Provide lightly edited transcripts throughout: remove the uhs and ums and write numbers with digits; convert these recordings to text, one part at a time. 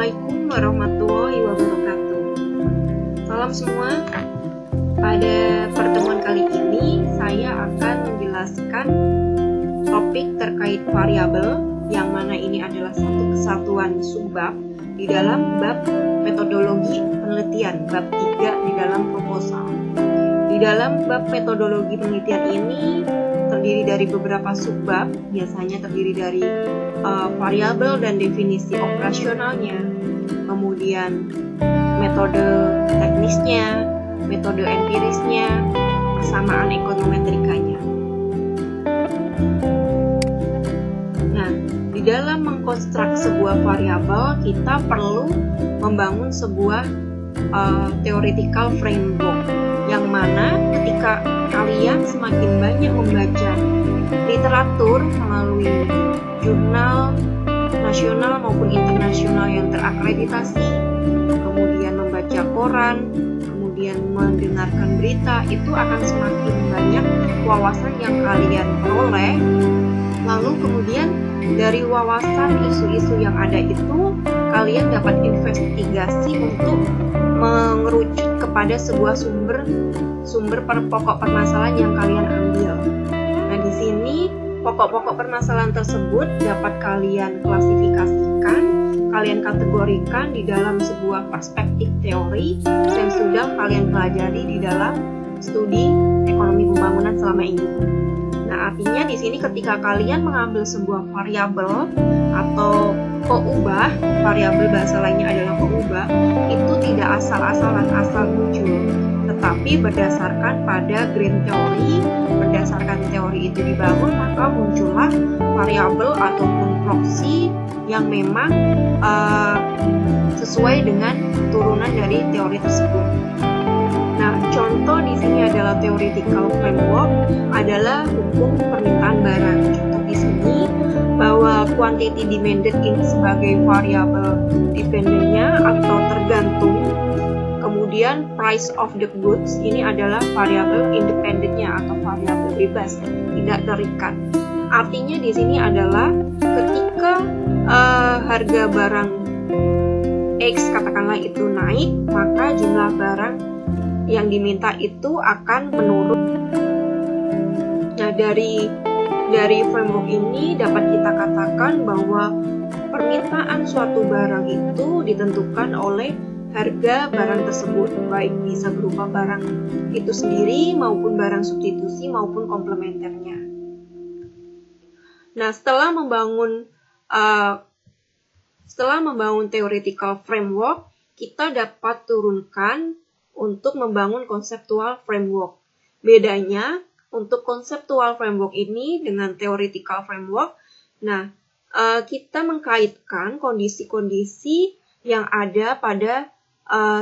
Assalamualaikum warahmatullahi wabarakatuh. Salam semua. Pada pertemuan kali ini saya akan menjelaskan topik terkait variabel, yang mana ini adalah satu kesatuan subbab di dalam bab metodologi penelitian, bab 3 di dalam proposal. Di dalam bab metodologi penelitian ini terdiri dari beberapa subbab, biasanya terdiri dari variabel dan definisi operasionalnya, kemudian metode teknisnya, metode empirisnya, persamaan ekonometrikanya. Nah, di dalam mengkonstruk sebuah variabel, kita perlu membangun sebuah theoretical framework, yang mana ketika kalian semakin banyak membaca literatur melalui jurnal nasional maupun internasional yang terakreditasi, kemudian membaca koran, kemudian mendengarkan berita, itu akan semakin banyak wawasan yang kalian peroleh. Lalu kemudian dari wawasan isu-isu yang ada itu, kalian dapat investigasi untuk mengerucut kepada sebuah sumber pokok permasalahan yang kalian ambil. Nah, di sini pokok-pokok permasalahan tersebut dapat kalian klasifikasikan, kalian kategorikan di dalam sebuah perspektif teori yang sudah kalian pelajari di dalam studi ekonomi pembangunan selama ini. Nah, artinya di sini ketika kalian mengambil sebuah variabel atau peubah, variabel bahasa lainnya adalah peubah, itu tidak asal-asalan asal muncul, tetapi berdasarkan pada green theory, berdasarkan teori itu dibangun, maka muncullah variabel ataupun proksi yang memang sesuai dengan turunan dari teori tersebut. Nah, contoh di sini adalah theoretical framework adalah hukum permintaan barang. Contoh di sini bahwa quantity demanded ini sebagai variabel dependennya atau tergantung. Kemudian price of the goods ini adalah variabel independennya atau variabel bebas, tidak terikat. Artinya di sini adalah ketika harga barang X katakanlah itu naik, maka jumlah barang yang diminta itu akan menurun. Nah, dari framework ini dapat kita katakan bahwa permintaan suatu barang itu ditentukan oleh harga barang tersebut, baik bisa berupa barang itu sendiri maupun barang substitusi maupun komplementernya. Nah, setelah membangun theoretical framework, kita dapat turunkan untuk membangun conceptual framework. Bedanya untuk conceptual framework ini dengan theoretical framework, nah, kita mengkaitkan kondisi-kondisi yang ada pada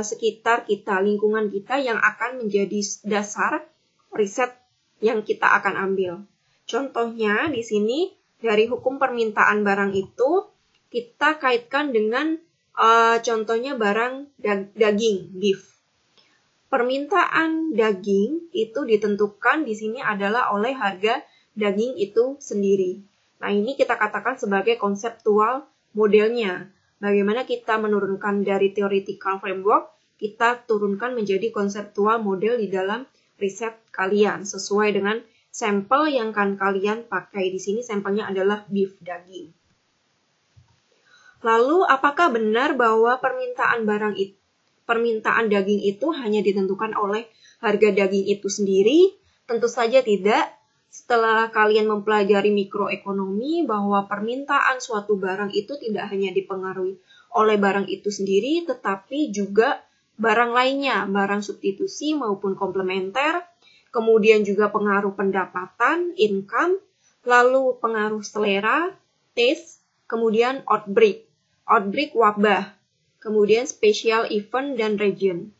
sekitar kita, lingkungan kita yang akan menjadi dasar riset yang kita akan ambil. Contohnya di sini dari hukum permintaan barang itu kita kaitkan dengan contohnya barang daging, beef. Permintaan daging itu ditentukan di sini adalah oleh harga daging itu sendiri. Nah, ini kita katakan sebagai konseptual modelnya. Bagaimana kita menurunkan dari theoretical framework, kita turunkan menjadi konseptual model di dalam riset kalian sesuai dengan sampel yang akan kalian pakai. Di sini sampelnya adalah beef, daging. Lalu, apakah benar bahwa permintaan daging itu hanya ditentukan oleh harga daging itu sendiri? Tentu saja tidak. Setelah kalian mempelajari mikroekonomi, bahwa permintaan suatu barang itu tidak hanya dipengaruhi oleh barang itu sendiri, tetapi juga barang lainnya, barang substitusi maupun komplementer, kemudian juga pengaruh pendapatan, income, lalu pengaruh selera, taste, kemudian outbreak wabah, kemudian special event dan region.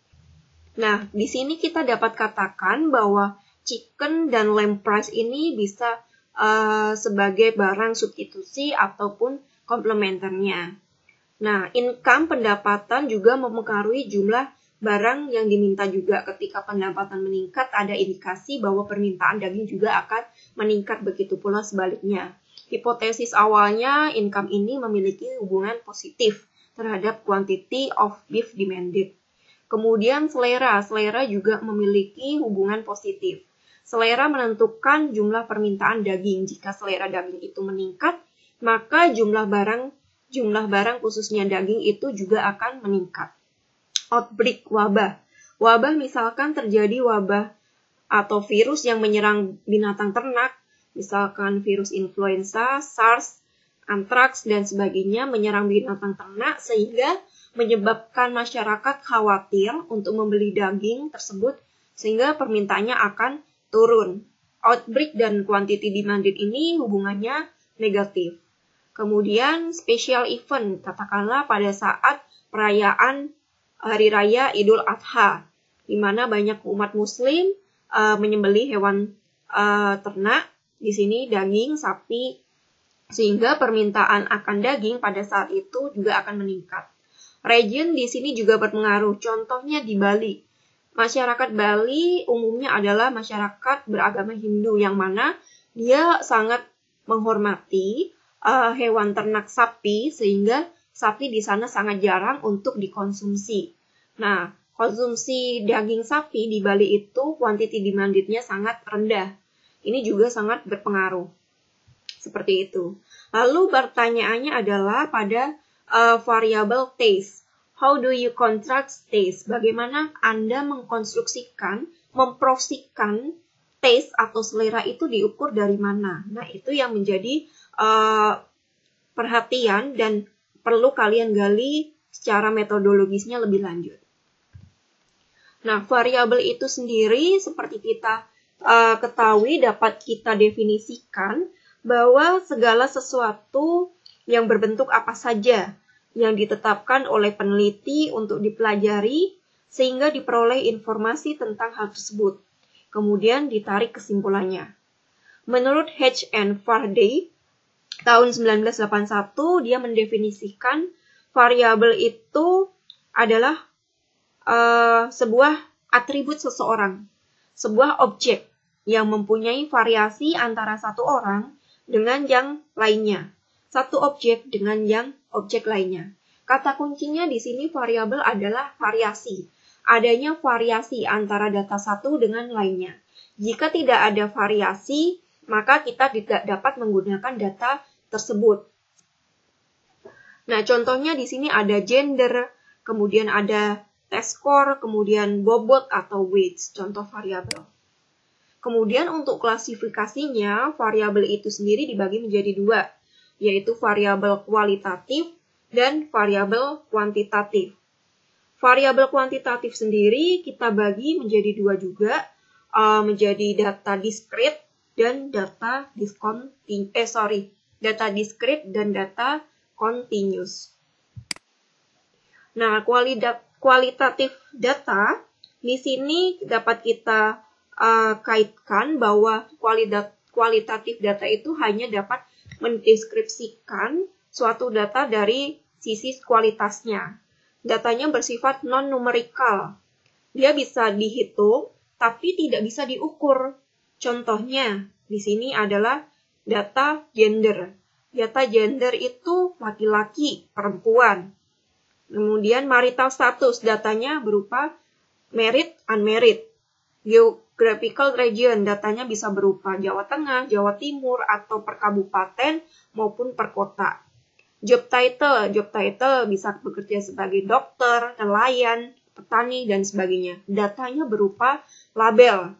Nah, di sini kita dapat katakan bahwa chicken dan lamb price ini bisa sebagai barang substitusi ataupun komplementernya. Nah, income pendapatan juga mempengaruhi jumlah barang yang diminta juga. Ketika pendapatan meningkat, ada indikasi bahwa permintaan daging juga akan meningkat, begitu pula sebaliknya. Hipotesis awalnya income ini memiliki hubungan positif terhadap quantity of beef demanded. Kemudian selera juga memiliki hubungan positif. Selera menentukan jumlah permintaan daging. Jika selera daging itu meningkat, maka jumlah barang khususnya daging itu juga akan meningkat. Outbreak, wabah. Wabah misalkan terjadi wabah atau virus yang menyerang binatang ternak, misalkan virus influenza, SARS, antraks, dan sebagainya menyerang binatang ternak sehingga menyebabkan masyarakat khawatir untuk membeli daging tersebut sehingga permintaannya akan turun. Outbreak dan quantity demanded ini hubungannya negatif. Kemudian special event, katakanlah pada saat perayaan Hari Raya Idul Adha, di mana banyak umat muslim menyembelih hewan ternak, di sini daging sapi, sehingga permintaan akan daging pada saat itu juga akan meningkat. Region di sini juga berpengaruh, contohnya di Bali. Masyarakat Bali umumnya adalah masyarakat beragama Hindu, yang mana dia sangat menghormati hewan ternak sapi, sehingga sapi di sana sangat jarang untuk dikonsumsi. Nah, konsumsi daging sapi di Bali itu quantity demanded-nya sangat rendah. Ini juga sangat berpengaruh. Seperti itu. Lalu pertanyaannya adalah pada variable taste. How do you construct taste? Bagaimana Anda memproyeksikan taste atau selera itu diukur dari mana? Nah, itu yang menjadi perhatian dan perlu kalian gali secara metodologisnya lebih lanjut. Nah, variabel itu sendiri seperti kita ketahui dapat kita definisikan bahwa segala sesuatu yang berbentuk apa saja yang ditetapkan oleh peneliti untuk dipelajari sehingga diperoleh informasi tentang hal tersebut. Kemudian ditarik kesimpulannya. Menurut H.N. Faraday, tahun 1981, dia mendefinisikan variabel itu adalah sebuah atribut seseorang, sebuah objek yang mempunyai variasi antara satu orang dengan yang lainnya, satu objek dengan yang objek lainnya. Kata kuncinya di sini variabel adalah variasi. Adanya variasi antara data satu dengan lainnya. Jika tidak ada variasi, maka kita tidak dapat menggunakan data tersebut. Nah, contohnya di sini ada gender, kemudian ada test score, kemudian bobot atau weights, contoh variabel. Kemudian untuk klasifikasinya, variabel itu sendiri dibagi menjadi dua, yaitu variabel kualitatif dan variabel kuantitatif. Variabel kuantitatif sendiri kita bagi menjadi dua juga, menjadi data discrete dan data discrete dan data continuous. Nah, kualitatif data di sini dapat kita kaitkan bahwa kualitatif data itu hanya dapat mendeskripsikan suatu data dari sisi kualitasnya. Datanya bersifat non-numerikal. Dia bisa dihitung, tapi tidak bisa diukur. Contohnya, di sini adalah data gender. Data gender itu laki-laki, perempuan. Kemudian marital status, datanya berupa married, unmarried. Geographical region, datanya bisa berupa Jawa Tengah, Jawa Timur, atau per kabupaten maupun per kota. Job title bisa bekerja sebagai dokter, nelayan, petani, dan sebagainya. Datanya berupa label,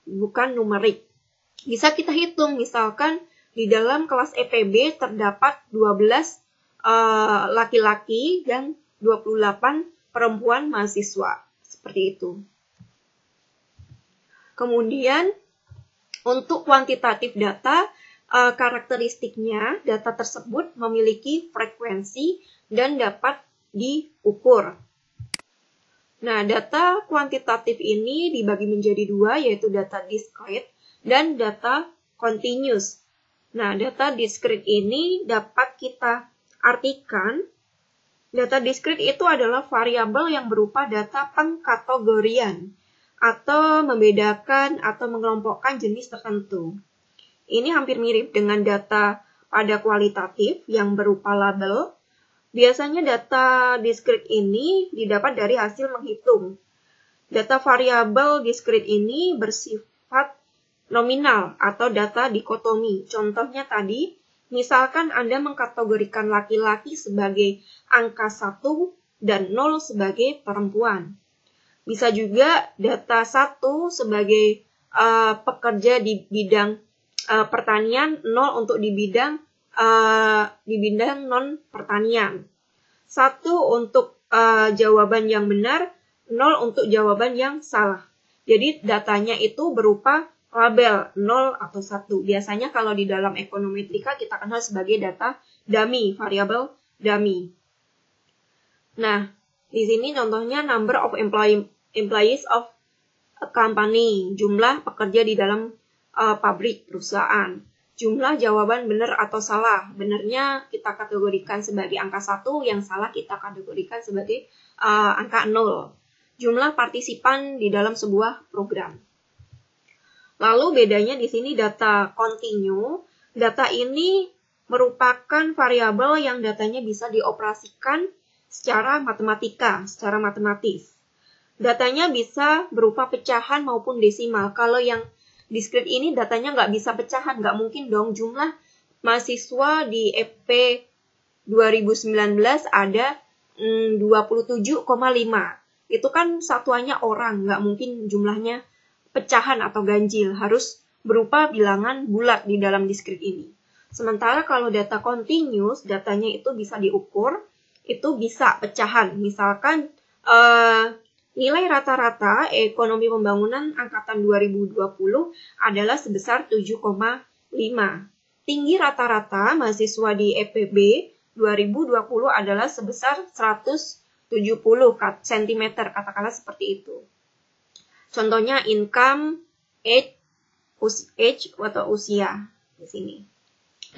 bukan numerik. Bisa kita hitung, misalkan di dalam kelas EPB terdapat 12 laki-laki dan 28 perempuan mahasiswa. Seperti itu. Kemudian, untuk kuantitatif data, karakteristiknya data tersebut memiliki frekuensi dan dapat diukur. Nah, data kuantitatif ini dibagi menjadi dua, yaitu data discrete dan data continuous. Nah, data discrete ini dapat kita artikan, data discrete itu adalah variabel yang berupa data pengkategorian atau membedakan atau mengelompokkan jenis tertentu. Ini hampir mirip dengan data pada kualitatif yang berupa label. Biasanya data discrete ini didapat dari hasil menghitung. Data variabel discrete ini bersifat nominal atau data dikotomi. Contohnya tadi, misalkan Anda mengkategorikan laki-laki sebagai angka 1 dan 0 sebagai perempuan. Bisa juga data 1 sebagai pekerja di bidang pertanian, 0 untuk di bidang non pertanian. 1 untuk jawaban yang benar, 0 untuk jawaban yang salah. Jadi datanya itu berupa label 0 atau 1. Biasanya kalau di dalam ekonometrika kita kenal sebagai data dummy, variabel dummy. Nah, di sini contohnya number of employees of a company, jumlah pekerja di dalam pabrik, perusahaan. Jumlah jawaban benar atau salah. Benarnya kita kategorikan sebagai angka 1, yang salah kita kategorikan sebagai angka 0. Jumlah partisipan di dalam sebuah program. Lalu bedanya di sini data continue. Data ini merupakan variabel yang datanya bisa dioperasikan secara matematis. Datanya bisa berupa pecahan maupun desimal. Kalau yang discrete ini datanya nggak bisa pecahan, nggak mungkin dong. Jumlah mahasiswa di EP 2019 ada 27,5. Itu kan satuannya orang, nggak mungkin jumlahnya pecahan atau ganjil, harus berupa bilangan bulat di dalam discrete ini. Sementara kalau data continuous, datanya itu bisa diukur, itu bisa pecahan. Misalkan nilai rata-rata ekonomi pembangunan angkatan 2020 adalah sebesar 7,5. Tinggi rata-rata mahasiswa di EPB 2020 adalah sebesar 170 cm, katakanlah seperti itu. Contohnya income, age atau usia di sini.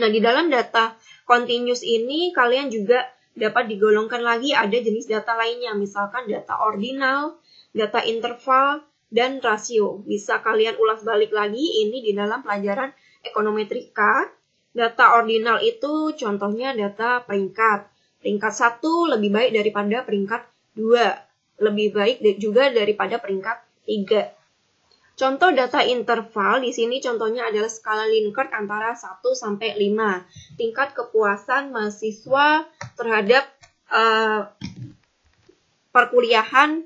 Nah, di dalam data continuous ini kalian juga dapat digolongkan lagi ada jenis data lainnya, misalkan data ordinal, data interval, dan rasio. Bisa kalian ulas balik lagi ini di dalam pelajaran ekonometrika. Data ordinal itu contohnya data peringkat. Peringkat 1 lebih baik daripada peringkat 2. Lebih baik juga daripada peringkat 3. Contoh data interval di sini contohnya adalah skala Likert antara 1 sampai 5. Tingkat kepuasan mahasiswa terhadap perkuliahan,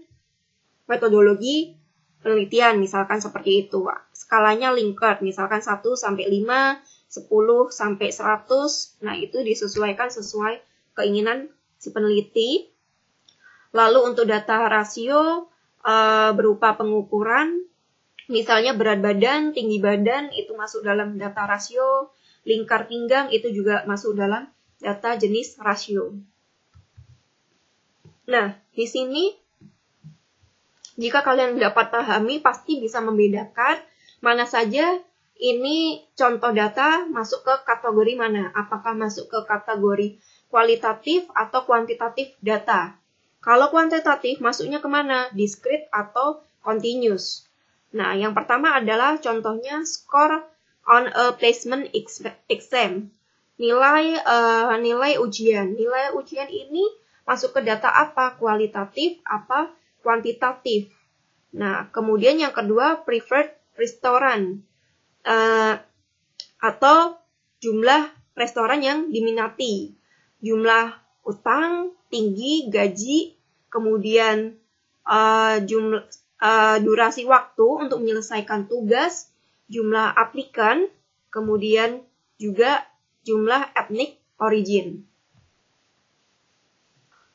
metodologi penelitian, misalkan seperti itu. Skalanya Likert, misalkan 1 sampai 5, 10 sampai 100. Nah, itu disesuaikan sesuai keinginan si peneliti. Lalu untuk data rasio berupa pengukuran, misalnya berat badan, tinggi badan itu masuk dalam data rasio, lingkar pinggang itu juga masuk dalam data jenis rasio. Nah, di sini jika kalian dapat pahami pasti bisa membedakan mana saja ini contoh data masuk ke kategori mana. Apakah masuk ke kategori kualitatif atau kuantitatif data. Kalau kuantitatif masuknya kemana? Discrete atau continuous. Nah, yang pertama adalah contohnya score on a placement exam. Nilai ujian. Nilai ujian ini masuk ke data apa? Kualitatif apa kuantitatif. Nah, kemudian yang kedua preferred restaurant atau jumlah restoran yang diminati. Jumlah utang, tinggi, gaji, kemudian durasi waktu untuk menyelesaikan tugas, jumlah aplikan, kemudian juga jumlah ethnic origin.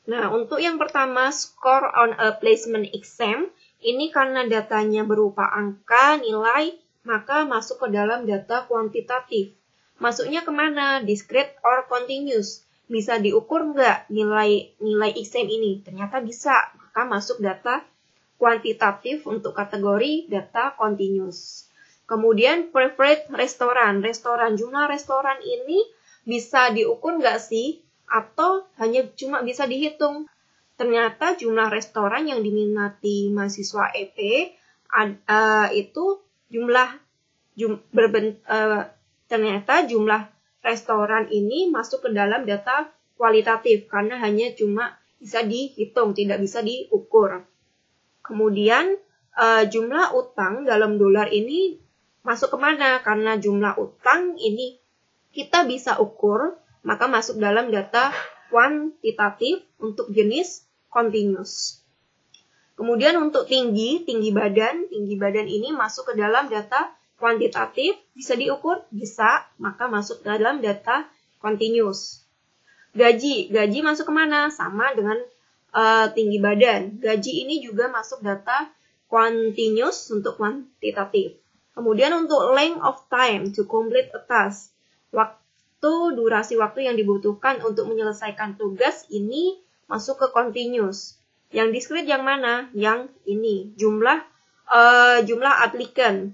Nah, untuk yang pertama, score on a placement exam, ini karena datanya berupa angka, nilai, maka masuk ke dalam data kuantitatif. Masuknya kemana? Discrete or continuous? Bisa diukur nggak nilai exam ini? Ternyata bisa, maka masuk data kuantitatif untuk kategori data continuous. Kemudian preferred restoran. Jumlah restoran ini bisa diukur nggak sih? Atau hanya cuma bisa dihitung? Ternyata jumlah restoran yang diminati mahasiswa EP itu ternyata jumlah restoran ini masuk ke dalam data kualitatif karena hanya cuma bisa dihitung, tidak bisa diukur. Kemudian jumlah utang dalam dolar ini masuk kemana? Karena jumlah utang ini kita bisa ukur, maka masuk dalam data kuantitatif untuk jenis continuous. Kemudian untuk tinggi badan ini masuk ke dalam data kuantitatif, bisa diukur? Bisa, maka masuk ke dalam data continuous. Gaji masuk kemana? Sama dengan tinggi badan. Gaji ini juga masuk data continuous untuk kuantitatif. Kemudian untuk length of time to complete a task, durasi waktu yang dibutuhkan untuk menyelesaikan tugas ini masuk ke continuous. Yang discrete yang mana? Yang ini, jumlah applicant,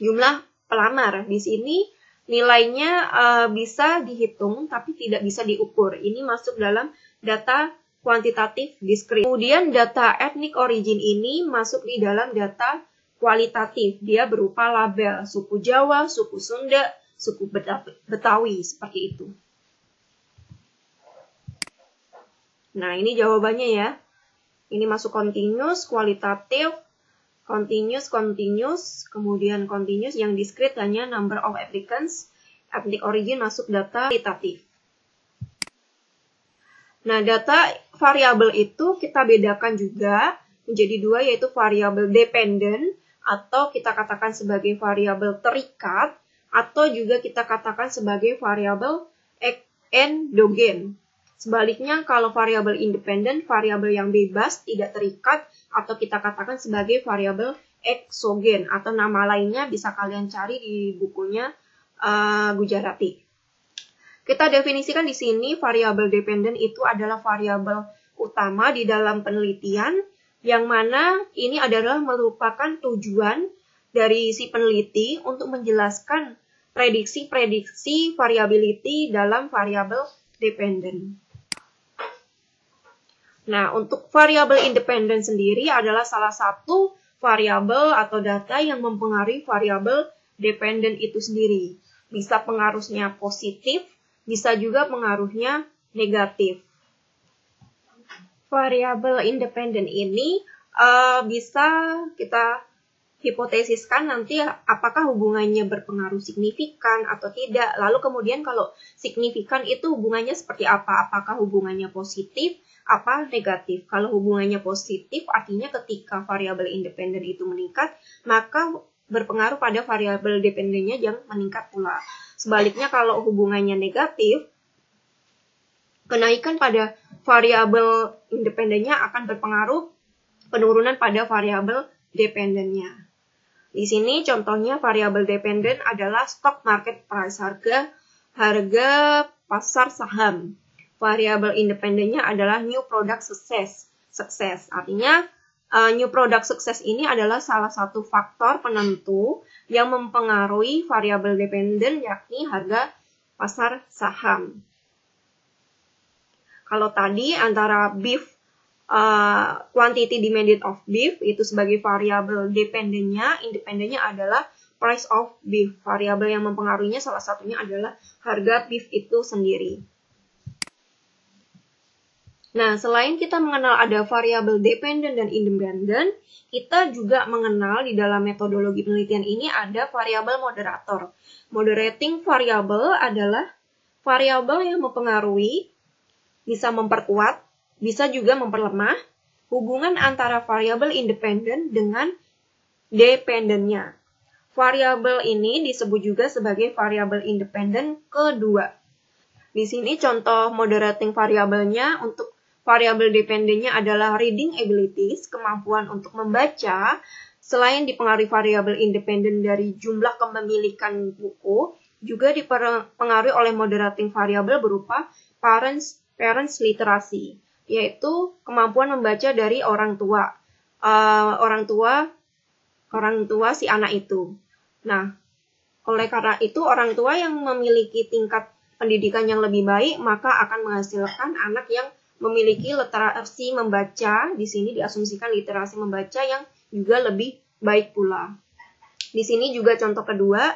jumlah pelamar. Di sini nilainya bisa dihitung tapi tidak bisa diukur. Ini masuk dalam data kuantitatif discrete. Kemudian data ethnic origin ini masuk di dalam data kualitatif. Dia berupa label suku Jawa, suku Sunda, suku Betawi, seperti itu. Nah, ini jawabannya ya. Ini masuk continuous, kualitatif, continuous, kemudian continuous, yang discrete hanya number of applicants, ethnic origin masuk data kualitatif. Nah, data variabel itu kita bedakan juga menjadi dua, yaitu variabel dependent, atau kita katakan sebagai variabel terikat, atau juga kita katakan sebagai variabel endogen. Sebaliknya, kalau variabel independen, variabel yang bebas, tidak terikat, atau kita katakan sebagai variabel eksogen, atau nama lainnya bisa kalian cari di bukunya Gujarati. Kita definisikan di sini variabel dependen itu adalah variabel utama di dalam penelitian, yang mana ini adalah merupakan tujuan dari si peneliti untuk menjelaskan prediksi variability dalam variabel dependen. Nah, untuk variabel independen sendiri adalah salah satu variabel atau data yang mempengaruhi variabel dependen itu sendiri. Bisa pengaruhnya positif, bisa juga pengaruhnya negatif. Variabel independen ini bisa kita hipotesiskan nanti apakah hubungannya berpengaruh signifikan atau tidak. Lalu kemudian kalau signifikan itu hubungannya seperti apa? Apakah hubungannya positif, apa negatif? Kalau hubungannya positif artinya ketika variabel independen itu meningkat, maka berpengaruh pada variabel dependennya yang meningkat pula. Sebaliknya kalau hubungannya negatif, kenaikan pada variabel independennya akan berpengaruh penurunan pada variabel dependennya. Di sini contohnya variabel dependen adalah stock market price, harga pasar saham. Variabel independennya adalah new product success. Artinya new product success ini adalah salah satu faktor penentu yang mempengaruhi variabel dependen, yakni harga pasar saham. Kalau tadi antara beef quantity demanded of beef itu sebagai variabel dependennya, independennya adalah price of beef. Variabel yang mempengaruhinya salah satunya adalah harga beef itu sendiri. Nah, selain kita mengenal ada variabel dependent dan independent, kita juga mengenal di dalam metodologi penelitian ini ada variabel moderator. Moderating variable adalah variabel yang mempengaruhi, bisa memperkuat, bisa juga memperlemah hubungan antara variabel independen dengan dependennya. Variabel ini disebut juga sebagai variabel independen kedua. Di sini contoh moderating variabelnya untuk variabel dependennya adalah reading abilities, kemampuan untuk membaca. Selain dipengaruhi variabel independen dari jumlah kepemilikan buku, juga dipengaruhi oleh moderating variabel berupa parents literacy, yaitu kemampuan membaca dari orang tua si anak itu. Nah, oleh karena itu orang tua yang memiliki tingkat pendidikan yang lebih baik maka akan menghasilkan anak yang memiliki literasi membaca. Di sini diasumsikan literasi membaca yang juga lebih baik pula. Di sini juga contoh kedua,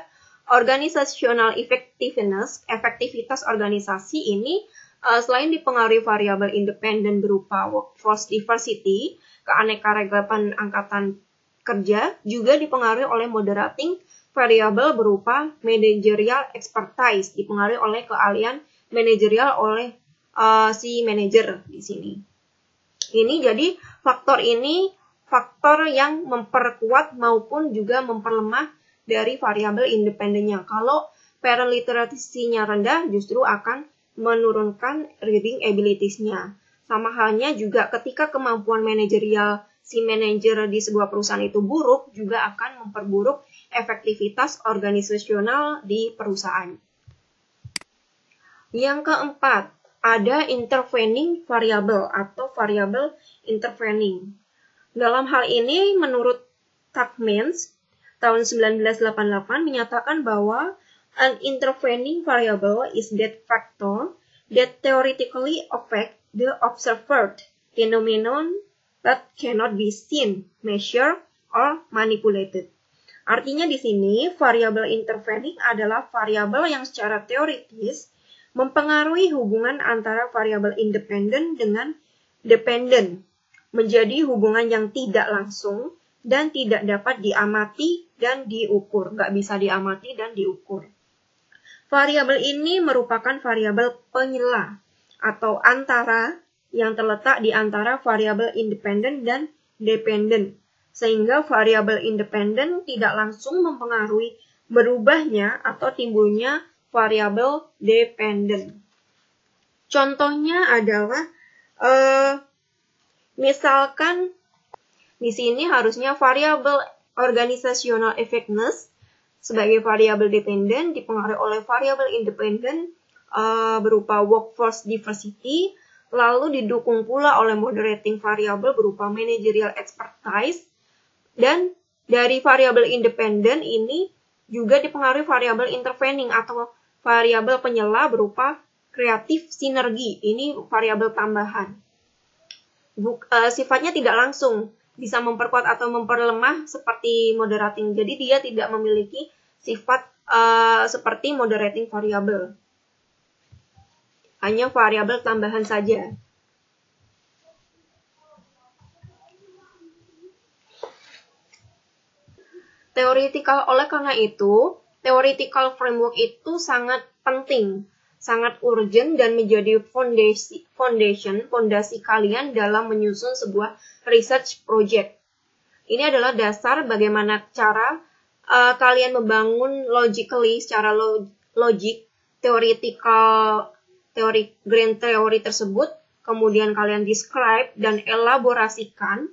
organizational effectiveness, efektivitas organisasi ini selain dipengaruhi variabel independen berupa workforce diversity, keanekaragaman angkatan kerja, juga dipengaruhi oleh moderating variabel berupa managerial expertise, dipengaruhi oleh keahlian manajerial oleh si manajer di sini. Ini jadi faktor ini faktor yang memperkuat maupun juga memperlemah dari variabel independennya. Kalau parent literacy-nya rendah, justru akan menurunkan reading abilities-nya. Sama halnya juga ketika kemampuan manajerial si manajer di sebuah perusahaan itu buruk, juga akan memperburuk efektivitas organisasional di perusahaan. Yang keempat, ada intervening variable atau variable intervening. Dalam hal ini, menurut Tuckmans, tahun 1988 menyatakan bahwa an intervening variable is that factor that theoretically affect the observed phenomenon but cannot be seen, measured, or manipulated. Artinya di sini, variabel intervening adalah variabel yang secara teoritis mempengaruhi hubungan antara variabel independen dengan dependen, menjadi hubungan yang tidak langsung dan tidak dapat diamati dan diukur. Nggak bisa diamati dan diukur. Variabel ini merupakan variabel penyela atau antara yang terletak di antara variabel independen dan dependen, sehingga variabel independen tidak langsung mempengaruhi berubahnya atau timbulnya variabel dependen. Contohnya adalah misalkan di sini harusnya variabel organizational effectiveness sebagai variabel dependen dipengaruhi oleh variabel independen berupa workforce diversity, lalu didukung pula oleh moderating variabel berupa managerial expertise, dan dari variabel independen ini juga dipengaruhi variabel intervening atau variabel penyela berupa kreatif sinergi. Ini variabel tambahan. Sifatnya tidak langsung, bisa memperkuat atau memperlemah seperti moderating. Jadi dia tidak memiliki sifat seperti moderating variable. Hanya variabel tambahan saja. Oleh karena itu, theoretical framework itu sangat penting, sangat urgent dan menjadi fondasi kalian dalam menyusun sebuah research project. Ini adalah dasar bagaimana cara kalian membangun logically, secara logik, grand teori tersebut, kemudian kalian describe dan elaborasikan,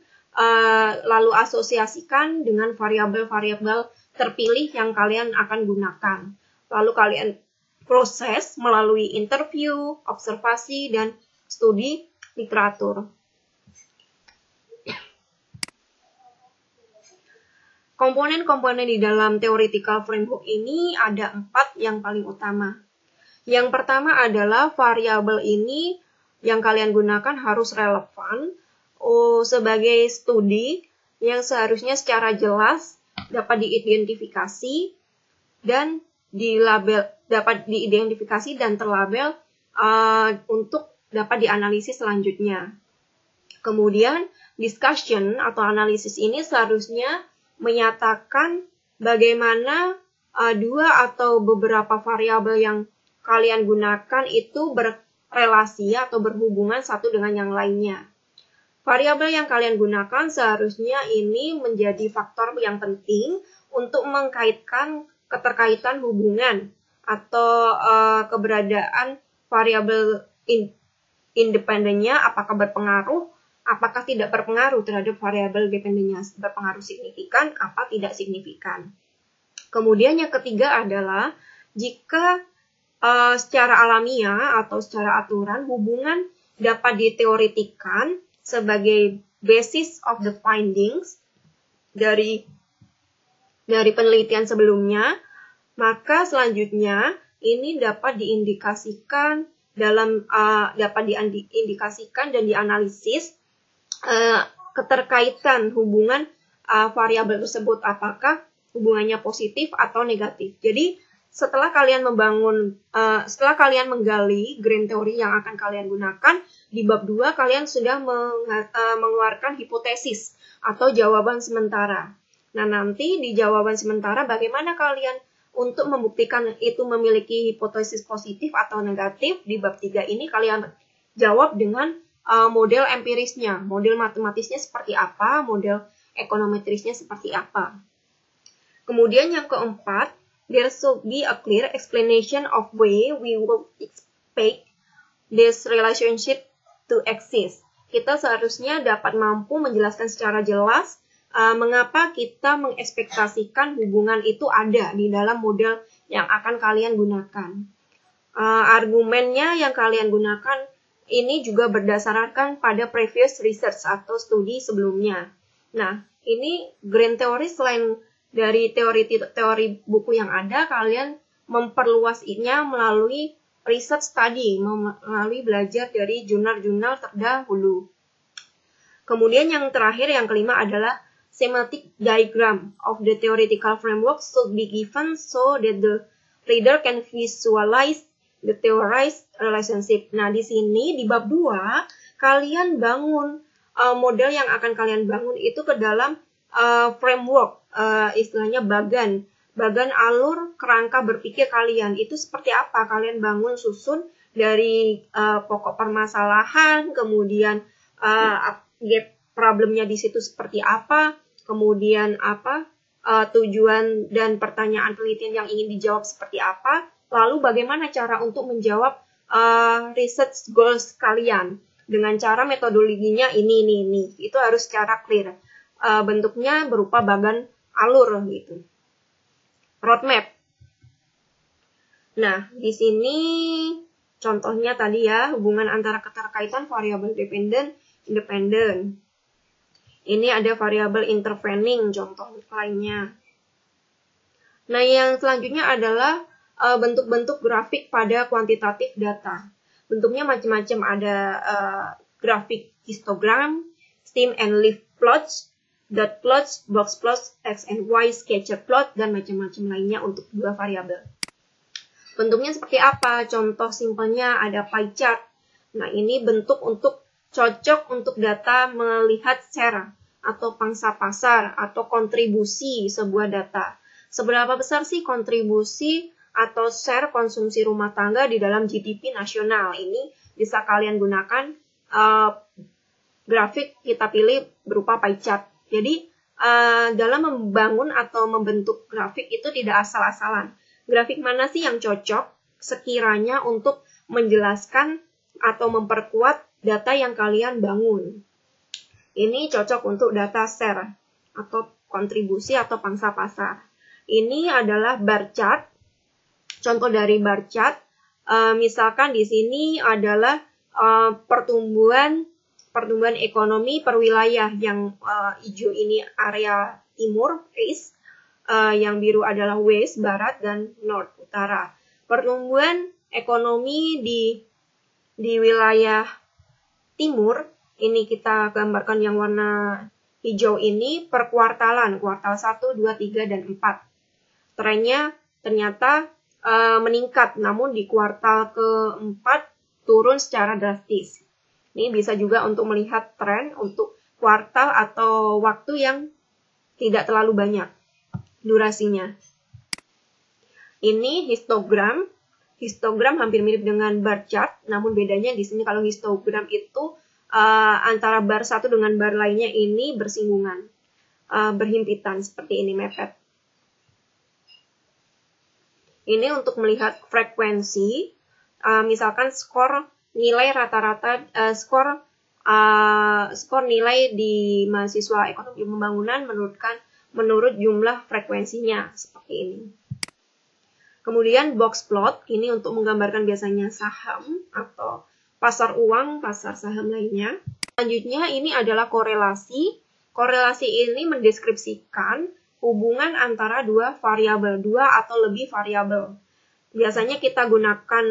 lalu asosiasikan dengan variabel-variabel terpilih yang kalian akan gunakan. Lalu kalian proses melalui interview, observasi, dan studi literatur. Komponen-komponen di dalam theoretical framework ini ada 4 yang paling utama. Yang pertama adalah variabel ini yang kalian gunakan harus relevan sebagai studi yang seharusnya secara jelas dapat diidentifikasi dan dapat diidentifikasi dan terlabel untuk dapat dianalisis selanjutnya. Kemudian discussion atau analisis ini seharusnya menyatakan bagaimana dua atau beberapa variabel yang kalian gunakan itu berrelasi atau berhubungan satu dengan yang lainnya. Variabel yang kalian gunakan seharusnya ini menjadi faktor yang penting untuk mengkaitkan keterkaitan hubungan atau keberadaan variabel independennya, apakah berpengaruh, apakah tidak berpengaruh terhadap variabel dependennya, berpengaruh signifikan, apa tidak signifikan. Kemudian yang ketiga adalah jika secara alamiah atau secara aturan hubungan dapat diteoretikan sebagai basis of the findings dari penelitian sebelumnya, maka selanjutnya ini dapat diindikasikan dapat diindikasikan dan dianalisis keterkaitan hubungan variabel tersebut, apakah hubungannya positif atau negatif. Jadi setelah kalian menggali grand theory yang akan kalian gunakan, di bab 2 kalian sudah mengeluarkan hipotesis atau jawaban sementara. Nah, nanti di jawaban sementara bagaimana kalian untuk membuktikan itu memiliki hipotesis positif atau negatif, di bab 3 ini kalian jawab dengan model empirisnya, model matematisnya seperti apa, model ekonometrisnya seperti apa. Kemudian yang keempat, there should be a clear explanation of way we would expect this relationship to exist. Kita seharusnya dapat mampu menjelaskan secara jelas mengapa kita mengekspektasikan hubungan itu ada di dalam model yang akan kalian gunakan. Argumennya yang kalian gunakan ini juga berdasarkan pada previous research atau studi sebelumnya. Nah, ini grand theory selain dari teori buku yang ada, kalian memperluasnya melalui research study, melalui belajar dari jurnal-jurnal terdahulu. Kemudian yang terakhir, yang kelima adalah schematic diagram of the theoretical framework should be given so that the reader can visualize the theorized relationship. Nah, di sini di bab 2, kalian bangun model yang akan kalian bangun itu ke dalam framework, istilahnya bagan alur kerangka berpikir kalian itu seperti apa. Kalian bangun susun dari pokok permasalahan, kemudian gap problemnya di situ seperti apa, kemudian tujuan dan pertanyaan penelitian yang ingin dijawab seperti apa, lalu bagaimana cara untuk menjawab research goals kalian dengan cara metodologinya ini. Itu harus secara clear. Bentuknya berupa bagan alur gitu. Roadmap. Nah, di sini contohnya tadi ya, hubungan antara keterkaitan variabel dependent, independent. Ini ada variabel intervening, contoh lainnya. Nah, yang selanjutnya adalah bentuk-bentuk grafik pada kuantitatif data. Bentuknya macam-macam, ada grafik histogram, stem and leaf plots, dot plots, box plots, x and y, scatter plot, dan macam-macam lainnya untuk dua variabel. Bentuknya seperti apa? Contoh simpelnya ada pie chart. Nah, ini bentuk untuk cocok untuk data melihat share atau pangsa pasar atau kontribusi sebuah data. Seberapa besar sih kontribusi atau share konsumsi rumah tangga di dalam GDP nasional? Ini bisa kalian gunakan grafik, kita pilih berupa pie chart. Jadi, dalam membangun atau membentuk grafik itu tidak asal-asalan. Grafik mana sih yang cocok sekiranya untuk menjelaskan atau memperkuat data yang kalian bangun? Ini cocok untuk data share atau kontribusi atau pangsa pasar. Ini adalah bar chart. Contoh dari bar chart, misalkan di sini adalah pertumbuhan ekonomi per wilayah. Yang hijau ini area timur, east, yang biru adalah west, barat, dan north, utara. Pertumbuhan ekonomi di wilayah timur, ini kita gambarkan yang warna hijau ini per kuartalan, kuartal 1, 2, 3, dan 4. Trennya ternyata meningkat, namun di kuartal keempat turun secara drastis. Ini bisa juga untuk melihat tren untuk kuartal atau waktu yang tidak terlalu banyak durasinya. Ini histogram. Histogram hampir mirip dengan bar chart, namun bedanya di sini kalau histogram itu antara bar satu dengan bar lainnya ini bersinggungan, berhimpitan seperti ini, mepet. Ini untuk melihat frekuensi, misalkan skor nilai rata-rata, skor nilai di mahasiswa ekonomi pembangunan menurut jumlah frekuensinya seperti ini. Kemudian box plot, ini untuk menggambarkan biasanya saham atau pasar uang, pasar saham lainnya. Selanjutnya ini adalah korelasi. Korelasi ini mendeskripsikan hubungan antara dua variabel, dua atau lebih variabel. Biasanya kita gunakan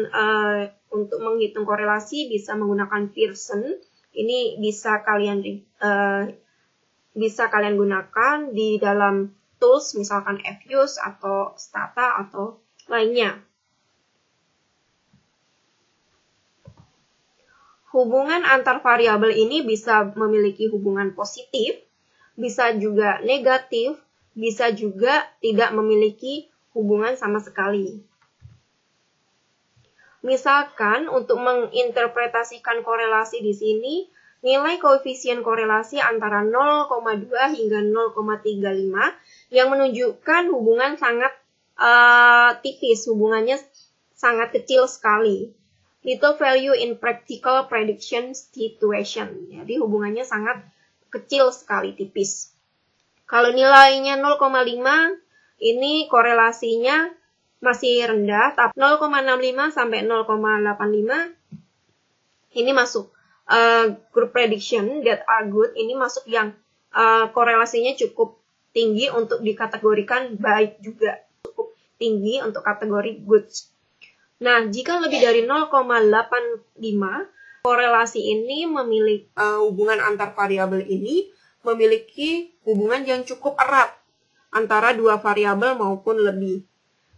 untuk menghitung korelasi bisa menggunakan Pearson. Ini bisa kalian gunakan di dalam tools, misalkan Fuse atau Stata atau lainnya. Hubungan antar variabel ini bisa memiliki hubungan positif, bisa juga negatif, bisa juga tidak memiliki hubungan sama sekali. Misalkan untuk menginterpretasikan korelasi di sini, nilai koefisien korelasi antara 0,2 hingga 0,35 yang menunjukkan hubungan sangat tipis, hubungannya sangat kecil sekali. Little value in practical prediction situation. Jadi hubungannya sangat kecil sekali, tipis. Kalau nilainya 0,5, ini korelasinya masih rendah, tapi 0,65 sampai 0,85 ini masuk group prediction that are good. Ini masuk yang korelasinya cukup tinggi untuk dikategorikan baik juga, cukup tinggi untuk kategori good. Nah, jika lebih dari 0,85, korelasi ini memiliki hubungan antar variabel ini memiliki hubungan yang cukup erat antara dua variabel maupun lebih.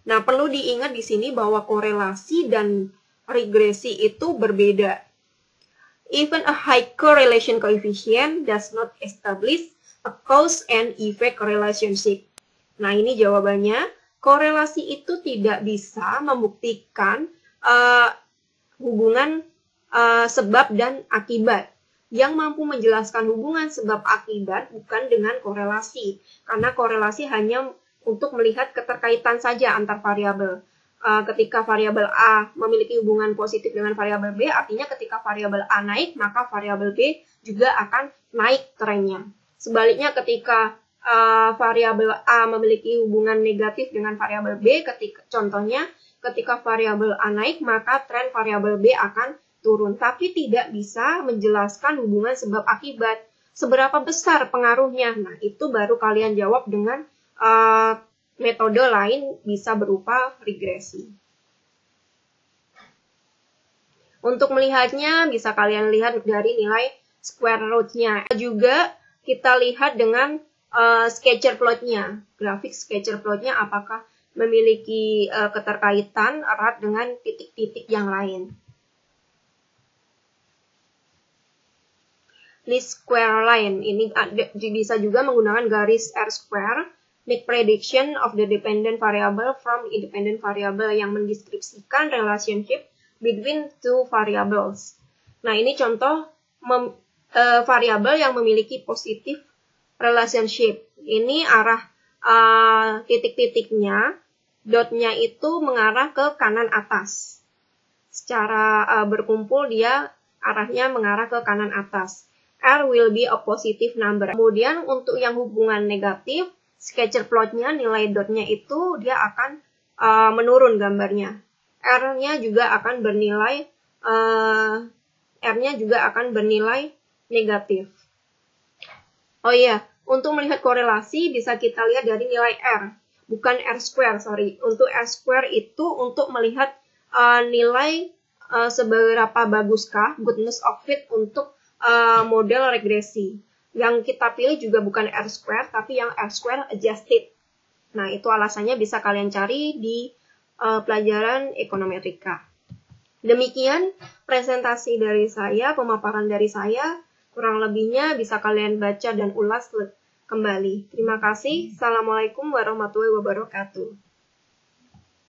Nah, perlu diingat di sini bahwa korelasi dan regresi itu berbeda. Even a high correlation coefficient does not establish a cause and effect relationship. Nah, ini jawabannya. Korelasi itu tidak bisa membuktikan hubungan sebab dan akibat. Yang mampu menjelaskan hubungan sebab akibat bukan dengan korelasi. Karena korelasi hanya untuk melihat keterkaitan saja antar variabel. Ketika variabel A memiliki hubungan positif dengan variabel B, artinya ketika variabel A naik, maka variabel B juga akan naik trennya. Sebaliknya ketika variabel A memiliki hubungan negatif dengan variabel B, contohnya ketika variabel A naik, maka tren variabel B akan turun. Tapi tidak bisa menjelaskan hubungan sebab akibat. Seberapa besar pengaruhnya? Nah, itu baru kalian jawab dengan metode lain, bisa berupa regresi. Untuk melihatnya, bisa kalian lihat dari nilai square root-nya. Juga kita lihat dengan scatter plot-nya. Grafik scatter plot-nya apakah memiliki keterkaitan erat dengan titik-titik yang lain. Least square line. Ini bisa juga menggunakan garis R-square. Make prediction of the dependent variable from independent variable yang mendeskripsikan relationship between two variables. Nah, ini contoh variabel yang memiliki positif relationship. Ini arah titik-titiknya, dotnya itu mengarah ke kanan atas. Secara berkumpul dia arahnya mengarah ke kanan atas. R will be a positive number. Kemudian untuk yang hubungan negatif, scatter plot-nya, nilai dotnya itu dia akan menurun gambarnya. R-nya juga akan bernilai R-nya juga akan bernilai negatif. Oh iya, untuk melihat korelasi bisa kita lihat dari nilai R, bukan R square, sorry. Untuk R square itu untuk melihat nilai seberapa baguskah goodness of fit untuk model regresi. Yang kita pilih juga bukan R square, tapi yang R square adjusted. Nah, itu alasannya bisa kalian cari di pelajaran ekonometrika. Demikian presentasi dari saya, pemaparan dari saya. Kurang lebihnya bisa kalian baca dan ulas kembali. Terima kasih. Assalamualaikum warahmatullahi wabarakatuh.